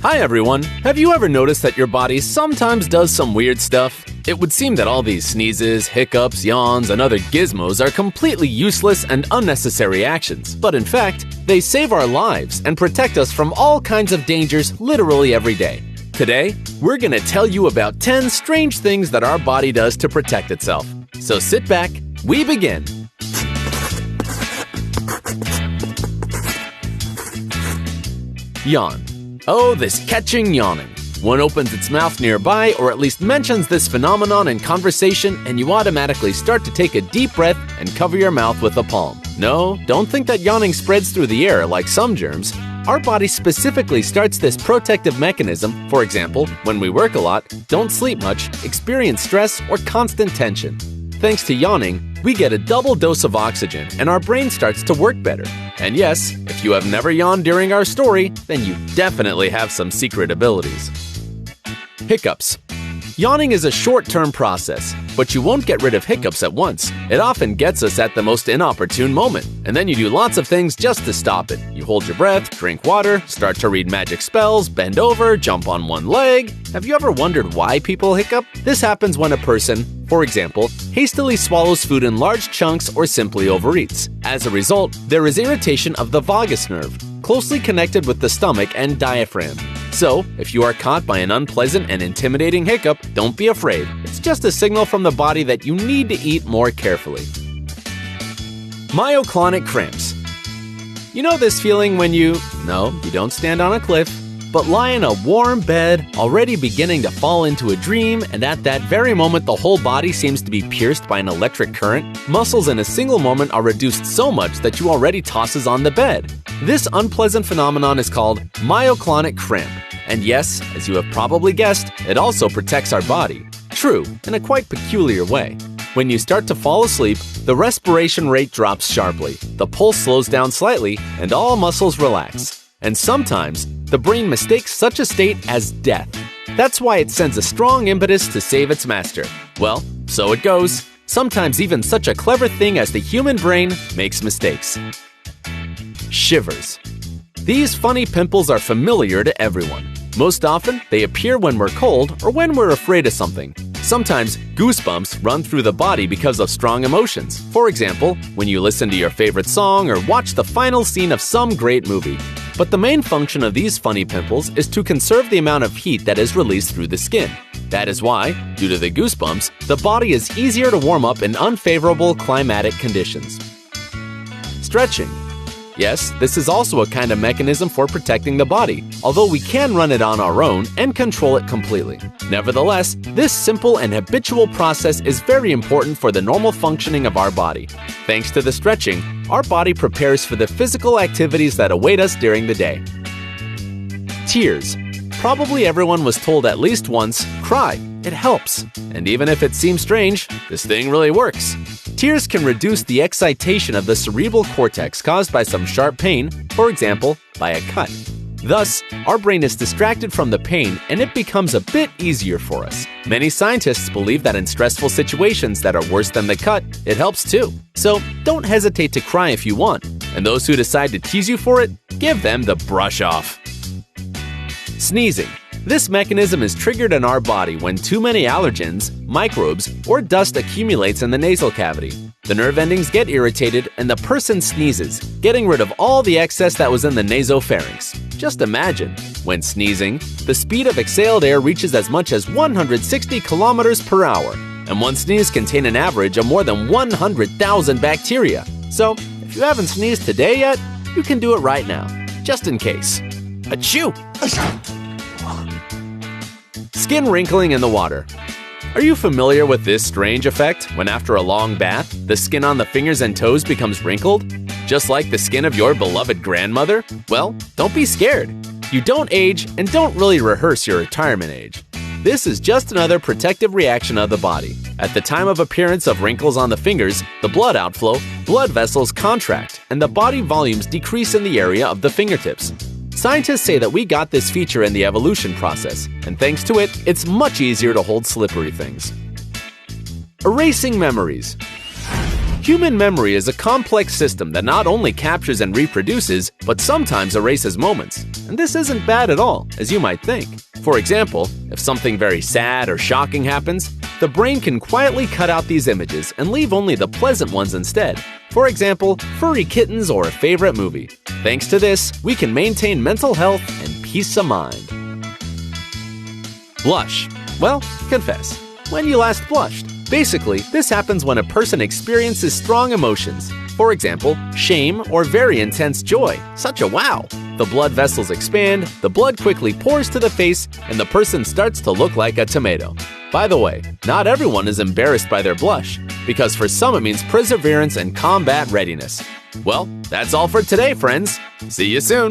Hi everyone! Have you ever noticed that your body sometimes does some weird stuff? It would seem that all these sneezes, hiccups, yawns, and other gizmos are completely useless and unnecessary actions, but in fact, they save our lives and protect us from all kinds of dangers literally every day. Today, we're gonna tell you about 10 strange things that our body does to protect itself. So sit back, we begin! Yawn. Oh, this catching yawning. One opens its mouth nearby or at least mentions this phenomenon in conversation and you automatically start to take a deep breath and cover your mouth with a palm. No, don't think that yawning spreads through the air like some germs. Our body specifically starts this protective mechanism, for example, when we work a lot, don't sleep much, experience stress, or constant tension. Thanks to yawning, we get a double dose of oxygen and our brain starts to work better. And yes, if you have never yawned during our story, then you definitely have some secret abilities. Hiccups. Yawning is a short-term process, but you won't get rid of hiccups at once. It often gets us at the most inopportune moment, and then you do lots of things just to stop it. You hold your breath, drink water, start to read magic spells, bend over, jump on one leg. Have you ever wondered why people hiccup? This happens when a person, for example, hastily swallows food in large chunks or simply overeats. As a result, there is irritation of the vagus nerve, closely connected with the stomach and diaphragm. So, if you are caught by an unpleasant and intimidating hiccup, don't be afraid. It's just a signal from the body that you need to eat more carefully. Myoclonic cramps. You know this feeling when you don't stand on a cliff, but lie in a warm bed, already beginning to fall into a dream, and at that very moment the whole body seems to be pierced by an electric current? Muscles in a single moment are reduced so much that you already tosses on the bed. This unpleasant phenomenon is called myoclonic cramp. And yes, as you have probably guessed, it also protects our body. True, in a quite peculiar way. When you start to fall asleep, the respiration rate drops sharply, the pulse slows down slightly, and all muscles relax. And sometimes, the brain mistakes such a state as death. That's why it sends a strong impetus to save its master. Well, so it goes. Sometimes even such a clever thing as the human brain makes mistakes. Shivers. These funny pimples are familiar to everyone. Most often, they appear when we're cold or when we're afraid of something. Sometimes, goosebumps run through the body because of strong emotions. For example, when you listen to your favorite song or watch the final scene of some great movie. But the main function of these funny pimples is to conserve the amount of heat that is released through the skin. That is why, due to the goosebumps, the body is easier to warm up in unfavorable climatic conditions. Stretching. Yes, this is also a kind of mechanism for protecting the body, although we can run it on our own and control it completely. Nevertheless, this simple and habitual process is very important for the normal functioning of our body. Thanks to the stretching, our body prepares for the physical activities that await us during the day. Tears. Probably everyone was told at least once, cry, it helps. And even if it seems strange, this thing really works. Tears can reduce the excitation of the cerebral cortex caused by some sharp pain, for example, by a cut. Thus, our brain is distracted from the pain and it becomes a bit easier for us. Many scientists believe that in stressful situations that are worse than the cut, it helps too. So, don't hesitate to cry if you want. And those who decide to tease you for it, give them the brush off. Sneezing. This mechanism is triggered in our body when too many allergens, microbes, or dust accumulates in the nasal cavity. The nerve endings get irritated and the person sneezes, getting rid of all the excess that was in the nasopharynx. Just imagine, when sneezing, the speed of exhaled air reaches as much as 160 kilometers per hour, and one sneeze contains an average of more than 100,000 bacteria. So, if you haven't sneezed today yet, you can do it right now, just in case. Achoo! Skin wrinkling in the water. Are you familiar with this strange effect when after a long bath, the skin on the fingers and toes becomes wrinkled? Just like the skin of your beloved grandmother? Well, don't be scared. You don't age and don't really rehearse your retirement age. This is just another protective reaction of the body. At the time of appearance of wrinkles on the fingers, the blood outflow, blood vessels contract, and the body volumes decrease in the area of the fingertips. Scientists say that we got this feature in the evolution process, and thanks to it, it's much easier to hold slippery things. Erasing memories. Human memory is a complex system that not only captures and reproduces, but sometimes erases moments. And this isn't bad at all, as you might think. For example, if something very sad or shocking happens, the brain can quietly cut out these images and leave only the pleasant ones instead. For example, furry kittens or a favorite movie. Thanks to this, we can maintain mental health and peace of mind. Blush. Well, confess. When you last blushed. Basically, this happens when a person experiences strong emotions. For example, shame or very intense joy. Such a wow! The blood vessels expand, the blood quickly pours to the face, and the person starts to look like a tomato. By the way, not everyone is embarrassed by their blush, because for some it means perseverance and combat readiness. Well, that's all for today, friends. See you soon!